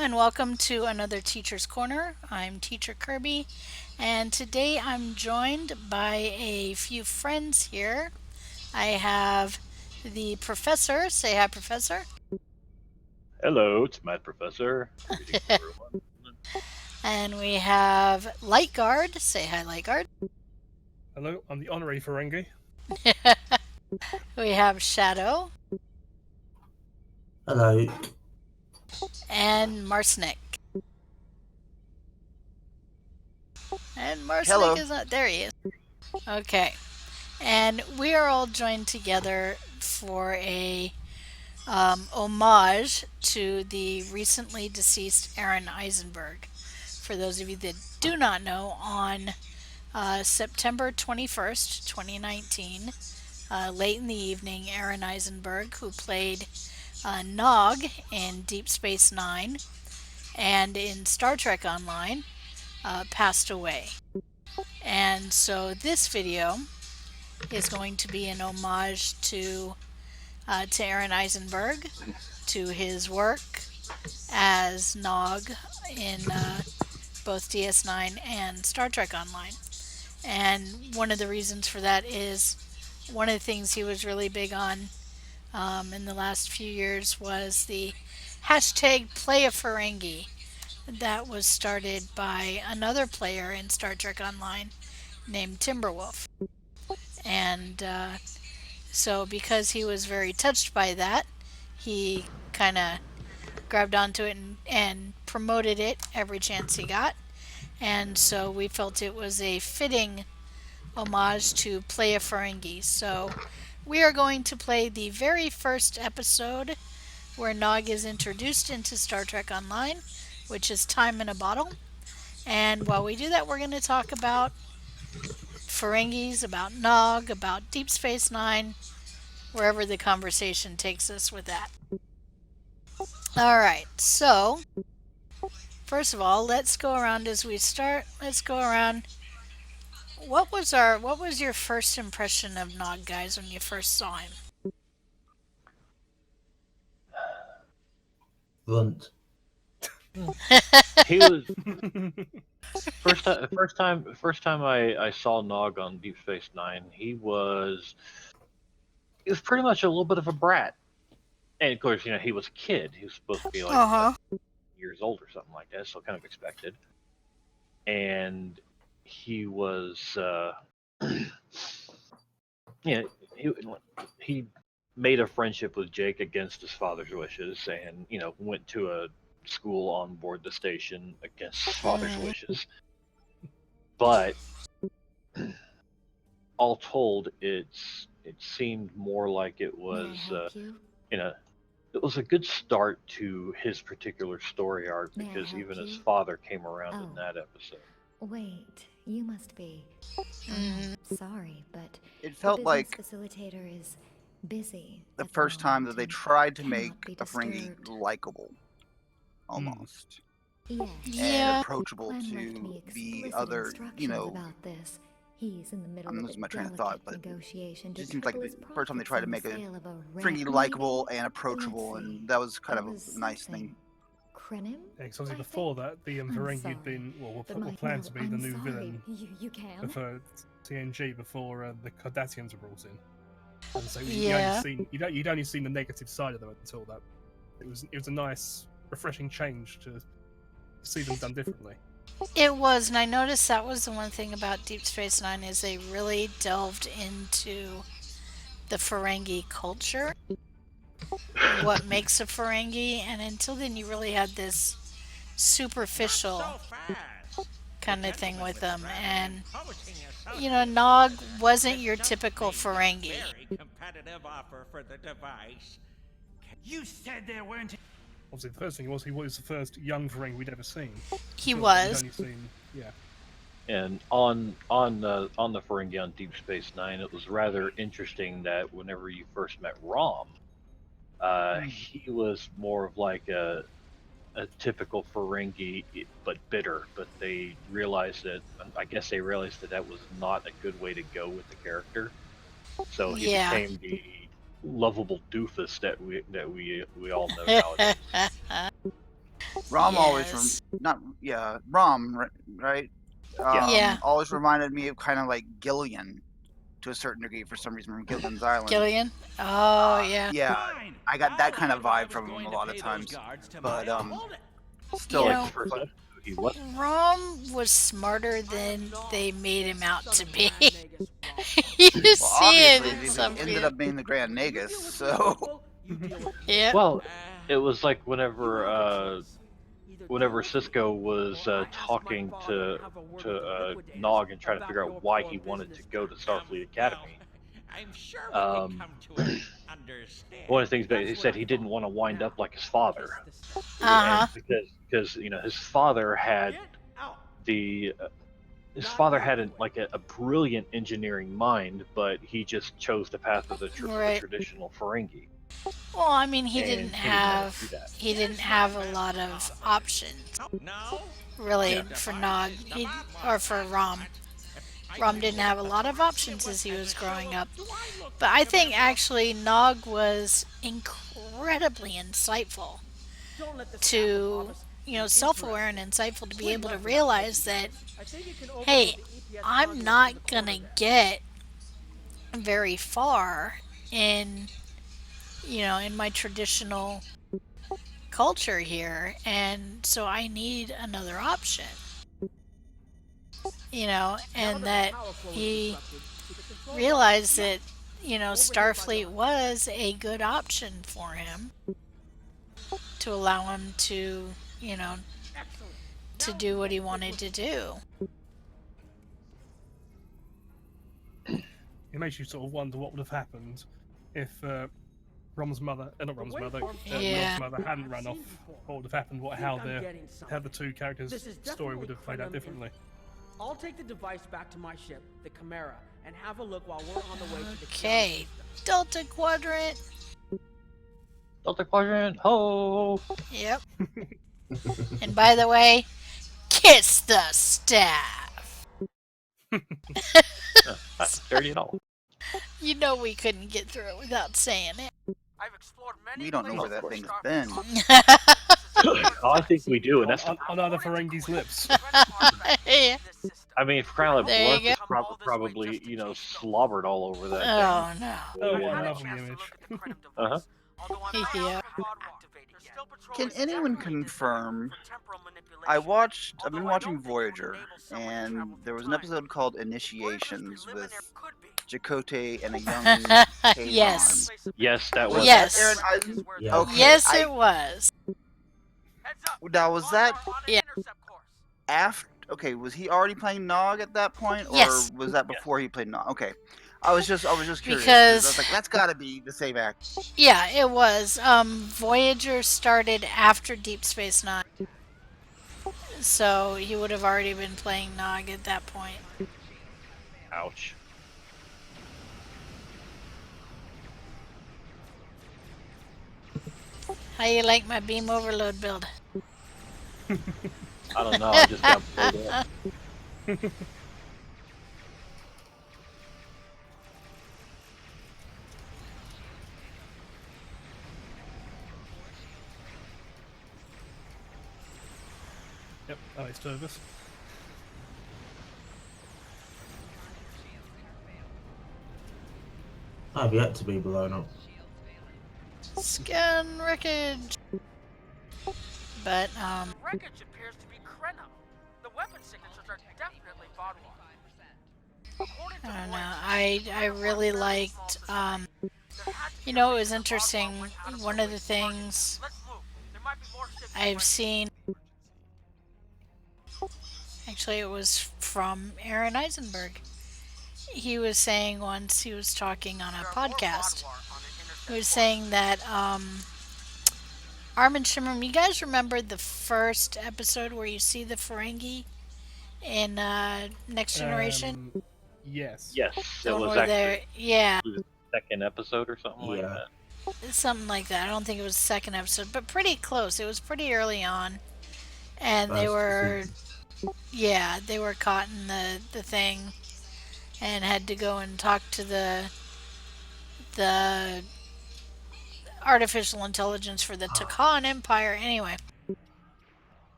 and welcome to another Teacher's Corner. I'm Teacher Kirby, and today I'm joined by a few friends here. I have the professor. Say hi, professor. Hello, it's Matt Professor. Greetings, everyone. And we have Lightguard. Say hi, Lightguard. Hello, I'm the honorary Ferengi. We have Shadow Hello. and Marsnick. And Marsnick Hello. is not there. He is. Okay. And we are all joined together for a homage to the recently deceased Aron Eisenberg. For those of you that do not know, on September 21st, 2019, late in the evening, Aron Eisenberg, who played Nog in Deep Space Nine and in Star Trek Online, passed away. And so this video is going to be an homage to Aron Eisenberg, to his work as Nog in both DS9 and Star Trek Online. And one of the reasons for that is one of the things he was really big on in the last few years was the hashtag playaferengi that was started by another player in Star Trek Online named Timberwolf. And so because he was very touched by that, he kind of grabbed onto it and promoted it every chance he got. And so we felt it was a fitting homage to Play a Ferengi. So we are going to play the very first episode where Nog is introduced into Star Trek Online, which is Time in a Bottle. And while we do that, we're going to talk about Ferengis, about Nog, about Deep Space Nine, wherever the conversation takes us with that. All right, so first of all, let's go around as we start. Let's go around. What was your first impression of Nog, guys, when you first saw him? Runt. He was first time I saw Nog on Deep Space Nine. He was pretty much a little bit of a brat, and of course, he was a kid. He was supposed to be like years old or something like that, so kind of expected. And he was, he made a friendship with Jake against his father's wishes, and went to a school on board the station against his father's wishes. But all told, it seemed more like it was, it was a good start to his particular story arc, because even his father came around in that episode. Wait, you must be. Sorry, but It felt like facilitator is busy. the first time that they tried to make a Ferengi likable, almost, and approachable to the other. About this. He's in the middle I'm of losing my train of thought, but negotiation it seems like the first time they tried to make a Ferengi likable and approachable, and that was kind of a nice thing. Krenim? Yeah, because obviously before that, the Ferengi had been, were planned to be the new villain for TNG before the Cardassians were brought in. And so you'd only seen the negative side of them until that. It was a nice, refreshing change to see them done differently. It was, and I noticed that was the one thing about Deep Space Nine is they really delved into the Ferengi culture, what makes a Ferengi, and until then you really had this superficial kind of thing with them. And Nog wasn't your typical Ferengi. Competitive offer for the device. You said there weren't. Obviously, the first thing was he was the first young Ferengi we'd ever seen. He was. We'd only seen, yeah. And on the Ferengi on Deep Space Nine, it was rather interesting that whenever you first met Rom, he was more of like a typical Ferengi, but bitter. But they realized that, I guess they realized that was not a good way to go with the character. So he became the lovable doofus that we all know nowadays. Rom Yes. Rom, right? Yeah. Always reminded me of kind of like Gillian to a certain degree for some reason from Gillian's Island. Gillian? Oh, yeah. Yeah, I got that kind of vibe from him a lot of times. But still, You like know, the first one. He was. Rom was smarter than they made him out to be. You Well, see it in obviously, some he ended up being the Grand Nagus, so Yeah. Well, it was like whenever Cisco was talking to Nog and trying to figure out why he wanted to go to Starfleet Academy. I'm sure Um, understand. One of the things that he said he didn't want to wind up like his father, Uh-huh. and because his father had a brilliant engineering mind, but he just chose the path of the traditional Ferengi. Well, I mean, he And didn't he had to do have that. a lot of options, really, for Nog or for Rom. Rom didn't have a lot of options as he was growing up. But I think actually Nog was incredibly insightful to, self-aware and insightful to be able to realize that, hey, I'm not gonna get very far in my traditional culture here, and so I need another option. And that he realized that Starfleet was a good option for him to allow him to to do what he wanted to do. It makes you sort of wonder what would have happened if Nog's mother hadn't run off. What would have happened? How the two characters' story would have played out differently. I'll take the device back to my ship, the Chimera, and have a look while we're on the way to the Okay, Delta Quadrant. Delta Quadrant, ho! Yep. And by the way, kiss the staff. Not dirty at all. You know we couldn't get through it without saying it. I've explored many we don't know where that thing's been. I think we do, and that's on other Ferengi's lips. Yeah. I mean, for crying out There loud, you blood was probably slobbered all over that Oh no. Oh, what a lovely image. Uh-huh. Yeah. Can anyone confirm? I've been watching Voyager, and there was an episode called Initiations with Chakotay and a young Kazon. Yes. Yes, that was. Yes. Aaron Eisenberg? Yeah. Okay, Yes, it was. Now, was that Yeah. after? Okay, was he already playing Nog at that point, or Yes. was that before he played Nog? Okay, I was just curious Because- I was like, that's got to be the same actor. Yeah, it was. Voyager started after Deep Space Nine. So he would have already been playing Nog at that point. Ouch. How you like my beam overload build? I don't know. I just got pulled up. Yep, Alex Turvis. I've yet to be blown up. Scan wreckage. But The wreckage appears to be Krenna. The weapon signatures are definitely Vaadwaur. According to I don't know. Voyager, I really liked. It was interesting. One of the things let's move. There might be more ships I've seen. Actually, it was from Aron Eisenberg. He was saying once, he was talking on a podcast, he was saying that Armin Shimmer, you guys remember the first episode where you see the Ferengi in Next Generation? Yes. Yes, The it one was where actually they're- yeah, the second episode or something like Yeah. that. something like that. I don't think it was the second episode, but pretty close. It was pretty early on. And they were, they were caught in the thing and had to go and talk to the artificial intelligence for the Takan Empire. Anyway,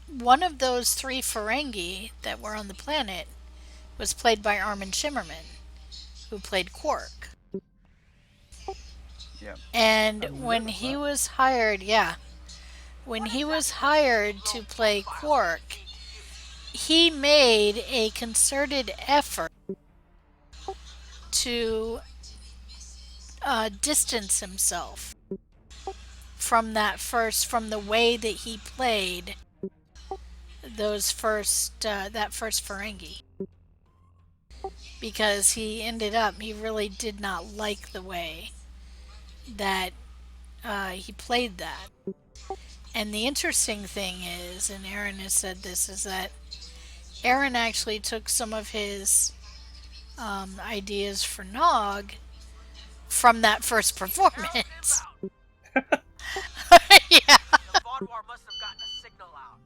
one of those 3 Ferengi that were on the planet was played by Armin Shimmerman, who played Quark. Yeah. And when he was hired, when he was hired to play Quark, he made a concerted effort to distance himself from from the way that he played that first Ferengi, because he really did not like the way that he played that. And the interesting thing is, and Aron has said this, is that Aron actually took some of his ideas for Nog from that first performance. Yeah. The Vaudwar must have gotten a signal out.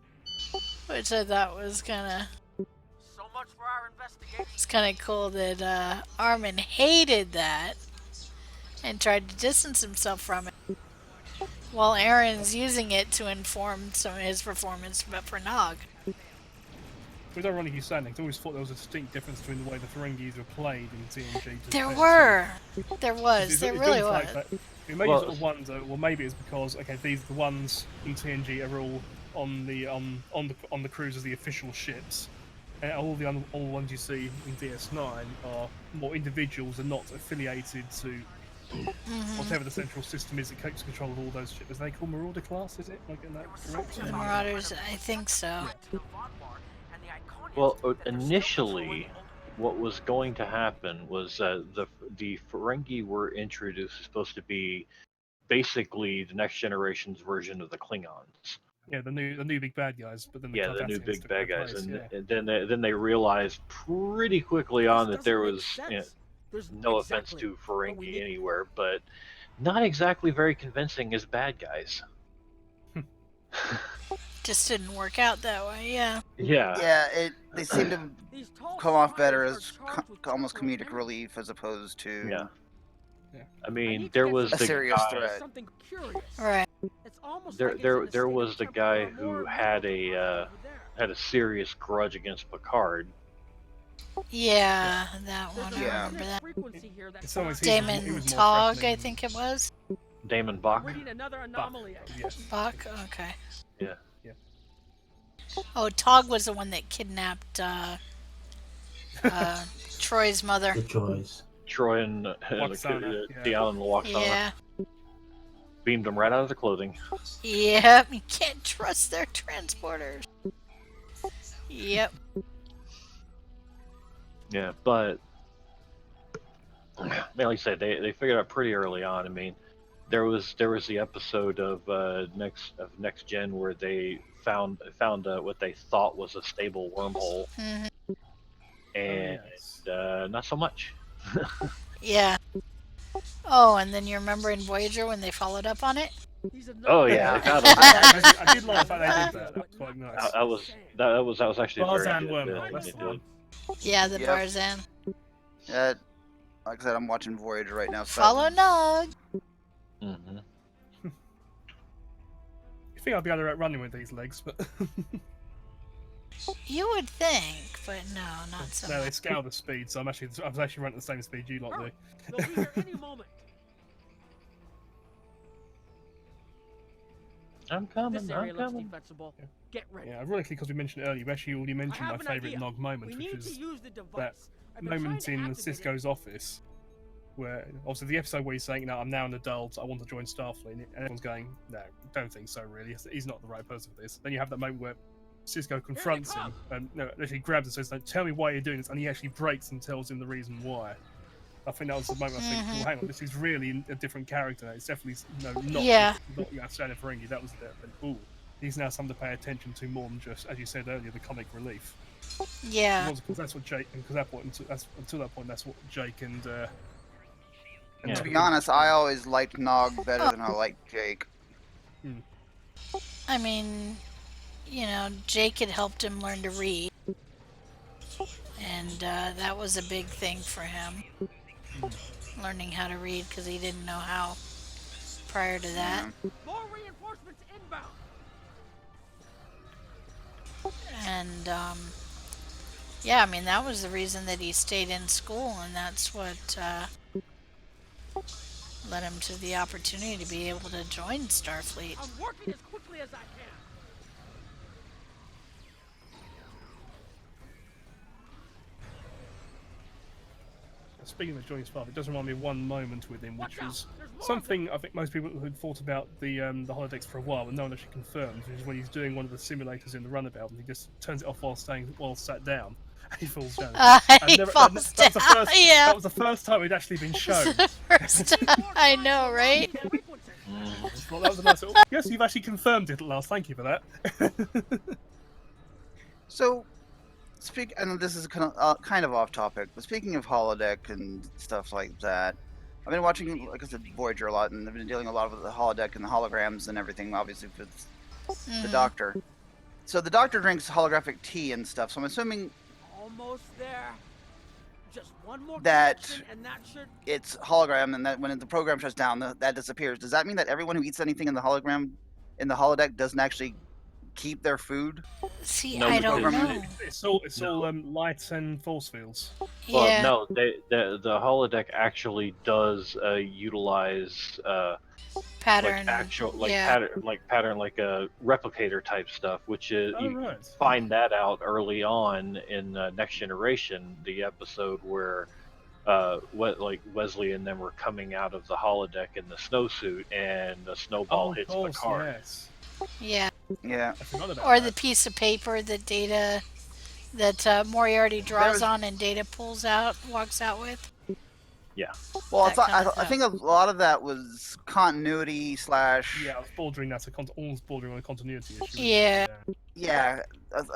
Which I thought was So much for our investigation. it's kind of cool that Armin hated that and tried to distance himself from it, while Aron's using it to inform some of his performance for Nog. It was ironic you saying that. I always thought there was a distinct difference between the way the Ferengis were played in TNG. There was. There really was. It made you sort of wonder. Well, maybe it's because the ones in TNG are all on the cruisers, the official ships, and all the ones you see in DS9 are more individuals and not affiliated to whatever the central system is that takes control of all those ships. Is they called Marauder class? Is it? Am I getting that correct? The Marauders, I think so. Well, initially, what was going to happen was the Ferengi were introduced, supposed to be basically the next generation's version of the Klingons. Yeah, the new big bad guys, but then the new big bad guys, place, and then they realized pretty quickly on that there was, no offense to Ferengi anywhere, but not exactly very convincing as bad guys. Just didn't work out that way, yeah. Yeah, they seem to come off better as almost comedic relief as opposed to. Yeah. I mean, there was a serious threat. Right. There was the guy who had a serious grudge against Picard. Yeah, that one. Yeah. I remember that. It's always Damon Tog, I think it was. Damon Bach. Bach? Okay. Yeah. Oh, Tog was the one that kidnapped Troy's mother. The Troys. Troy and Deanna and Waxana. Yeah. Beamed them right out of the clothing. Yep, you can't trust their transporters. Yep. Yeah, but like I said, they figured out pretty early on. I mean, there was the episode of Next Gen where they found what they thought was a stable wormhole, and not so much. Yeah. Oh, and then you remember in Voyager when they followed up on it? Oh yeah, I did like how they did that. That was quite nice. That was actually Barzan very good. wormhole. That's the one. Yeah, the Barzan. Yeah, like I said, I'm watching Voyager right now. So. Follow Nog. Mm-hmm. You think I'd be able to running with these legs, but You would think, but no, not so no, much. they scale the speed, so I was actually running at the same speed you lot do. They'll be here any moment. I'm coming. This area looks defensible. Get ready. Yeah, ironically, because we mentioned it earlier, we actually already mentioned my favourite Nog moment, which is that moment in Cisco's office, where obviously the episode where he's saying, "No, I'm now an adult. I want to join Starfleet," and everyone's going, "No, don't think so. Really, he's not the right person for this." Then you have that moment where Cisco confronts him and actually grabs and says, "No, tell me why you're doing this," and he actually breaks and tells him the reason why. I think that was the moment I think, well, hang on, this is really a different character. It's definitely not standard Ferengi. That was it. But he's now something to pay attention to more than just, as you said earlier, the comic relief. Yeah. Because that's what Jake, until that point, that's what Jake and. To be honest, I always liked Nog better than I liked Jake. I mean, Jake had helped him learn to read, and that was a big thing for him. Learning how to read, because he didn't know how prior to that. More reinforcements inbound. yeah, I mean, that was the reason that he stayed in school, and that's what led him to the opportunity to be able to join Starfleet. I'm working as quickly as I can. Speaking of joining Spark, it does remind me of one moment with him, which was something I think most people had thought about the holodecks for a while, but no one actually confirmed, which is when he's doing one of the simulators in the runabout, and he just turns it off while sat down, and he falls down. Falls down. That was the first time he'd actually been shown. First time, I know, right? Well, that was a nice little... Yes, you've actually confirmed it at last. Thank you for that. So, I know this is kind of off topic, but speaking of holodeck and stuff like that, I've been watching, like I said, Voyager a lot, and I've been dealing a lot with the holodeck and the holograms and everything, obviously, with the Doctor. So the Doctor drinks holographic tea and stuff, so I'm assuming Almost there. Just one more that connection and that should... it's hologram, and that when the program shuts down, that disappears. Does that mean that everyone who eats anything in the hologram, in the holodeck, doesn't actually keep their food? See, No, I don't because know. It's all light and force fields. Well, Yeah. no, the holodeck actually does utilize Pattern. like actual yeah. pattern like a replicator type stuff, which is you Right. find that out early on in Next Generation, the episode where Wesley and them were coming out of the holodeck in the snowsuit, and the snowball hits Picard. Yes. Yeah. Yeah. I forgot about Or that. the piece of paper that Data, Moriarty draws on and Data walks out with. Yeah. Well, That I think a lot of that was continuity slash. Yeah, it's bordering almost bordering on a continuity issue. Yeah. Yeah,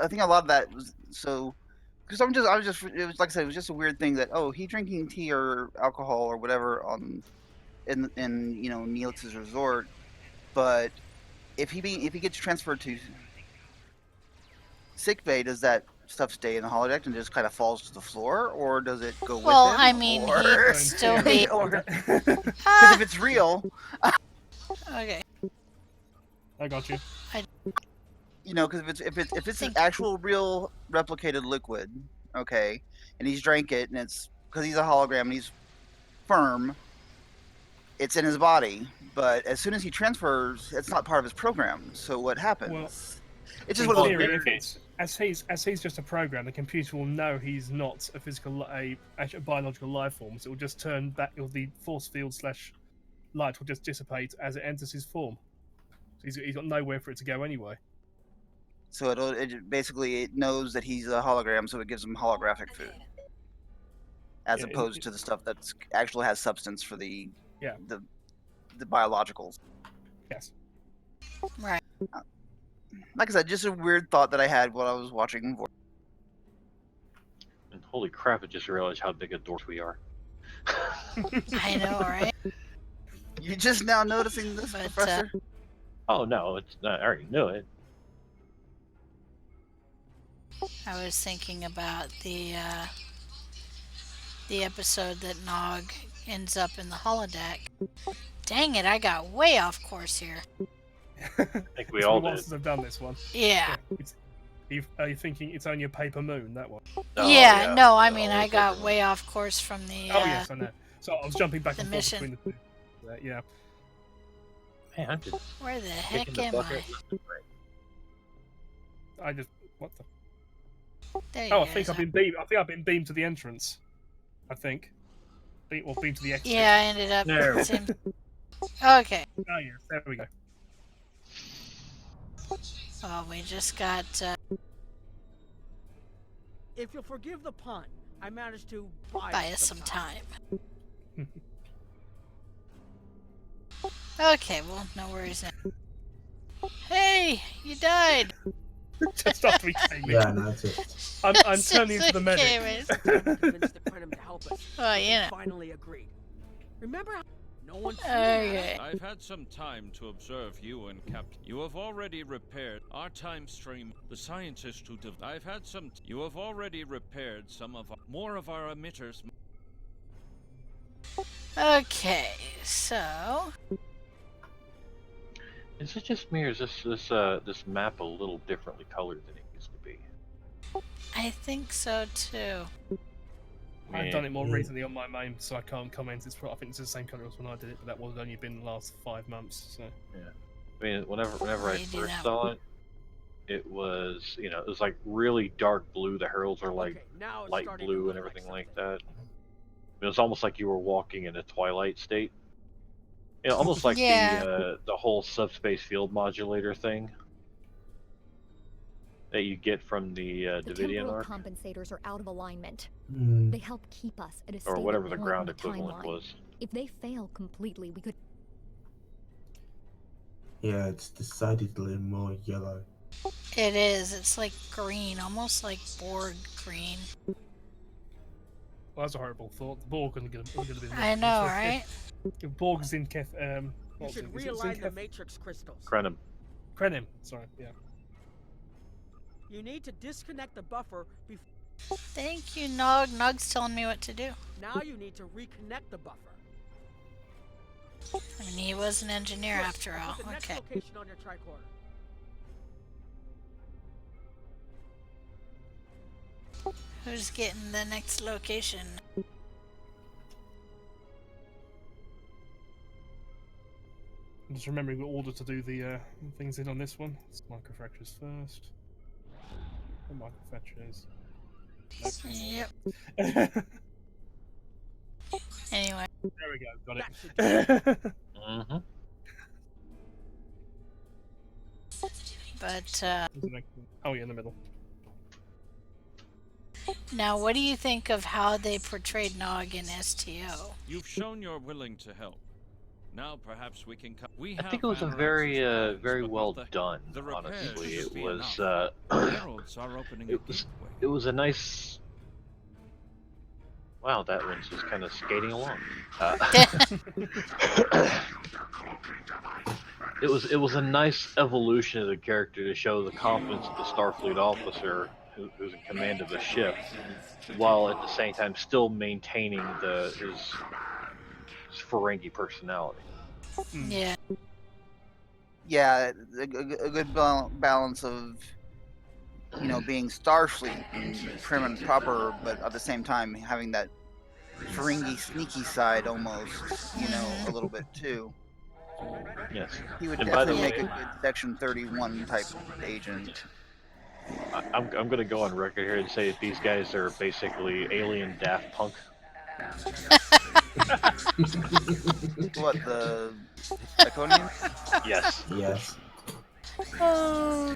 I think a lot of that was so. Because it was like I said, it was just a weird thing that he drinking tea or alcohol or whatever in Neelix's resort, but if he gets transferred to sickbay, does that stuff stay in the holodeck and just kind of falls to the floor, or does it go with him? Well, I mean, or... he'd still be. Because if it's real, Okay. I got you. Because if it's an actual real replicated liquid, okay, and he's drank it, and it's because he's a hologram and he's firm, it's in his body. But as soon as he transfers, it's not part of his program. So what happens? Well, it's just one of those theory, weird... as he's just a program, the computer will know he's not a biological life form, so it will just turn back. The force field / light will just dissipate as it enters his form. So he's got nowhere for it to go anyway. So it basically knows that he's a hologram, so it gives him holographic food, as opposed to the stuff that actually has substance for the biologicals. Yes. Right. Like I said, just a weird thought that I had while I was watching. And holy crap! I just realized how big a dork we are. I know, right? You're just now noticing this, Professor? Oh no, it's not. I already knew it. I was thinking about the episode that Nog ends up in the holodeck. Dang it, I got way off course here. I think we all did. Have done this one. Yeah. Are you thinking it's only a paper moon, that one? Oh, yeah, no, I mean, I got way off course from the... oh, yes, I know. So I was jumping back and forth mission. between the two. Yeah. Man, I'm just Where the heck kicking the am bucket. I just... What the... There you Oh, I guys think I've are. been beamed. I think I've been beamed to the entrance. I think. Or beamed to the exit. Yeah, I ended up... There. Same... Okay. Oh, yes, there we go. Well, we just got... If you'll forgive the pun, I managed to buy us some time. Okay, well, no worries now. Hey, you died. Just after we came in. Yeah, no, that's it. I'm turning into the medic. convinced the Krenim to help us. Oh, you know. Finally agreed. Remember how no one... Okay. I've had some time to observe you and Captain. You have already repaired our time stream. The scientists who I've had some. You have already repaired some of more of our emitters. Okay, so... Is it just me, or is this map a little differently colored than it used to be? I think so too. I've done it more recently on my main, so I can't comment. I think it's the same colour as when I did it, but that was only been the last 5 months. So Yeah. I mean, whenever I first saw it, it was it was like really dark blue. The heralds are like light blue and everything like that. It was almost like you were walking in a twilight state. Almost like the whole subspace field modulator thing that you get from the Davidian arc. Compensators are out of alignment. Mm. They help keep us at a Or stable whatever the point ground in the equivalent timeline. was. If they fail completely, we could. Yeah, it's decidedly more yellow. It is. It's like green, almost like Borg green. well, that's a horrible thought. The Borg are going to be. I know, right? If Borg's in You should realign the matrix crystals. Krenim. Sorry, yeah. You need to disconnect the buffer before. Thank you, Nog. Nog's telling me what to do. Now you need to reconnect the buffer. I mean, he was an engineer after all. The next Okay. location on your tricorder. Who's getting the next location? Just remembering the order to do the things in on this one. It's microfractures first. Oh, microfractures. Yep. Anyway. There we go, got it. Mm-hmm. But, oh yeah, in the middle. now what do you think of how they portrayed Nog in STO? You've shown you're willing to help. Now perhaps we can come. I think it was a very well done. Honestly, it was. It was a nice. Wow, that one's just kind of skating along. It was a nice evolution of the character to show the confidence of the Starfleet officer who's in command of the ship, while at the same time still maintaining his Ferengi personality. Yeah. Yeah, a good balance of being Starfleet and prim and proper, but at the same time having that Ferengi sneaky side almost, a little bit too. Yes. He would definitely make a good Section 31 type agent. I'm going to go on record here and say that these guys are basically alien Daft Punk. What, the Iconians? Yes. Yes. Oh.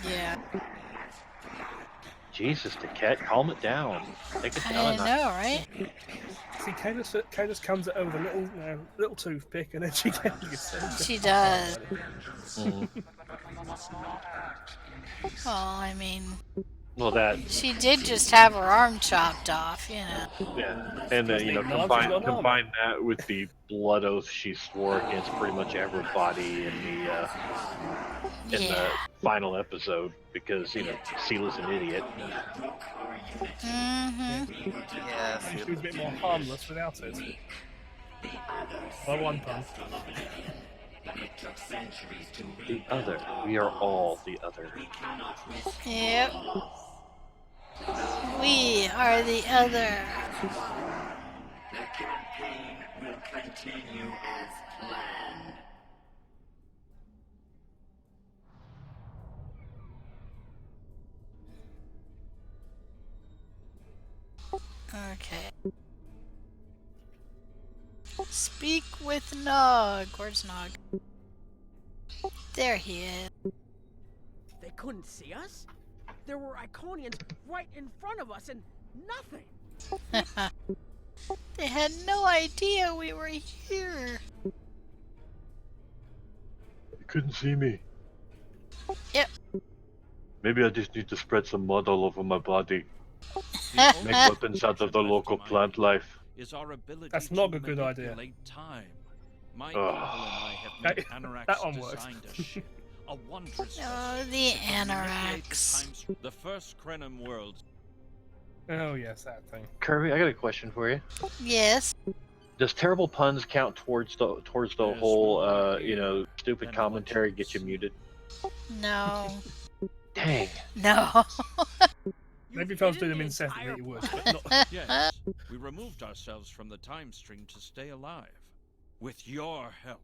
Yeah. Jesus, the cat, calm it down. Take it down. I know, right? See, Kayla's comes over with a little toothpick, and then she gets. She does. Mm. Well, I mean, Well, that. she did just have her arm chopped off, Yeah, and then combine that with the blood oath she swore against pretty much everybody in the final episode because Seela's an idiot. Mm-hmm. Yeah, She was a bit more harmless without it. By one pun. The other. We are all the other. Yep. We are the other. The campaign will continue as planned. Okay. Speak with Nog. Where's Nog? There he is. They couldn't see us? There were Iconians right in front of us and nothing. They had no idea we were here. You couldn't see me. Yep. Maybe I just need to spread some mud all over my body. Make weapons out of the local plant life. That's not a good idea. Time. My people and I have made that one works. designed a ship, a wondrous Oh, the Anoraks. The first Krenim world. Oh yes, that thing. Kirby, I got a question for you. Yes. Does terrible puns count towards the There's whole more you know, here stupid than commentary what get you see. muted? No. Dang. No. Maybe if I was doing them incessantly, it would. But not... Yes, we removed ourselves from the time stream to stay alive. With your help,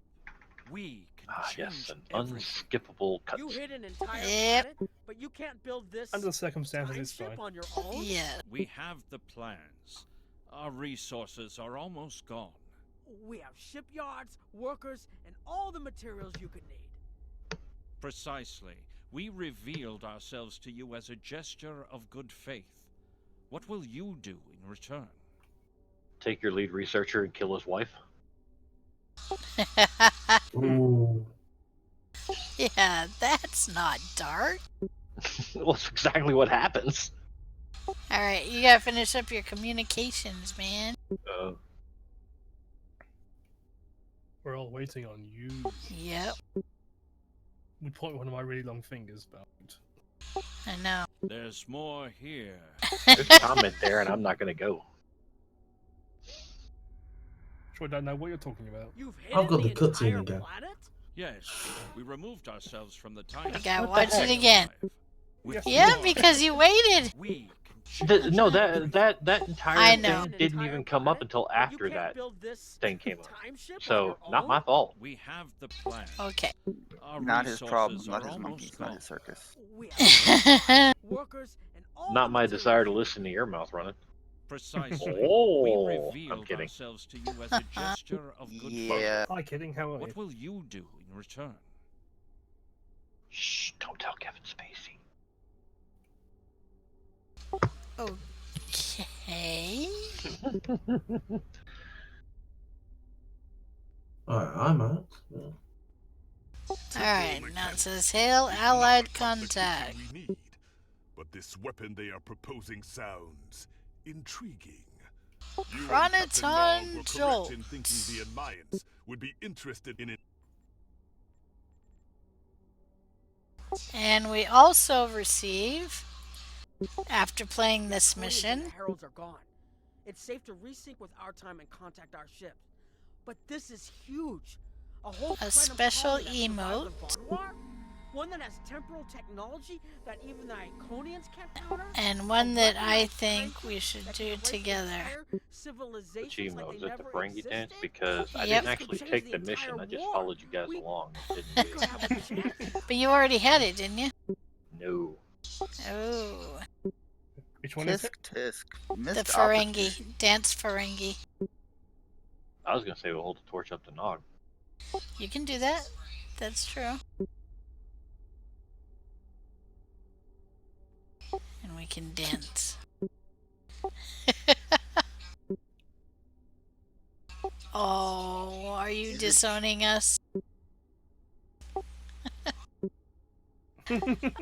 we can change Yes, an everything. unskippable You cutscene. hit an entire Yep. planet, but you can't build this Under the circumstances, time it's ship fine. on your own? Yeah. We have the plans. Our resources are almost gone. We have shipyards, workers, and all the materials you could need. Precisely. We revealed ourselves to you as a gesture of good faith. What will you do in return? Take your lead researcher and kill his wife. Ooh. Yeah, that's not dark. Well, that's exactly what happens. Alright, you gotta finish up your communications, man. We're all waiting on you. Yep, We point one of my really long fingers about. I know. There's more here. There's a comment there, and I'm not going to go. Sure, I don't know what you're talking about. You've I've got the hidden cutscene entire again. planet? Yes, we removed ourselves from the time. You gotta What the watch it heck? again. With Yeah, your because you waited. we No, that entire I know. thing didn't even come up until But you after can't that build this thing came up. time ship on So, your not own? my fault. We have the plan. Okay. Our Not his problem, resources not are his almost monkeys, not gone. his circus. We have workers and all Not the my materials desire to you listen to your mouth running. Precisely. Oh, we I'm revealed kidding. ourselves to you as a gesture of good Yeah. Hi, kidding. How are you? What will you do in return? Shh, don't tell Kevin Spacey. Okay. Alright, I'm out. Yeah. Alright, now it says Hail Allied Contact. We need, but this weapon they are proposing sounds intriguing. You and Captain Nog Chronoton were Jolt. correct in thinking the Alliance would be interested in it. And we also receive, after playing this Guardians and mission, the Heralds are gone. It's safe to resync with our time and contact our ship. But this is huge. A whole Krenum special colony that survived emote. the Von War? One that has temporal technology that even the Iconians can't counter? and one that I think we should do together. Which emo? Is it the Ferengi dance? Because I Yep. didn't actually take the mission. I just followed you guys along. Didn't do it. But you already had it, didn't you? No. Oh. Which one is Tisk it? tisk. The Missed Ferengi. opportunity. Dance Ferengi. I was going to say we'll hold the torch up to Nog. You can do that. That's true. And we can dance. Oh, are you disowning us?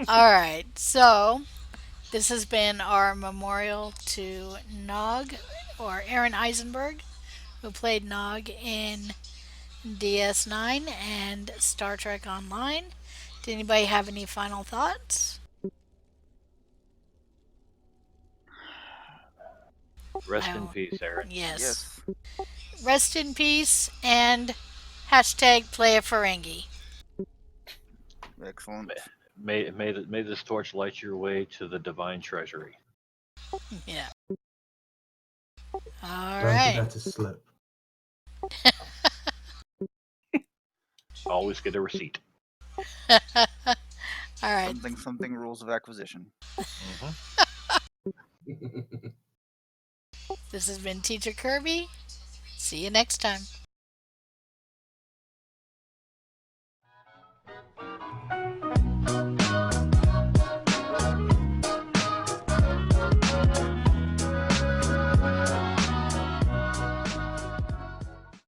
Alright, so this has been our memorial to Nog, or Aron Eisenberg, who played Nog in DS9 and Star Trek Online. Did anybody have any final thoughts? Rest in peace, Aaron. Yes. Rest in peace and hashtag playaferengi. Excellent. May this torch light your way to the divine treasury. Yeah. Don't Alright. forget to slip. Always get a receipt. Alright. Something rules of acquisition. This has been Teacher Kirby. See you next time.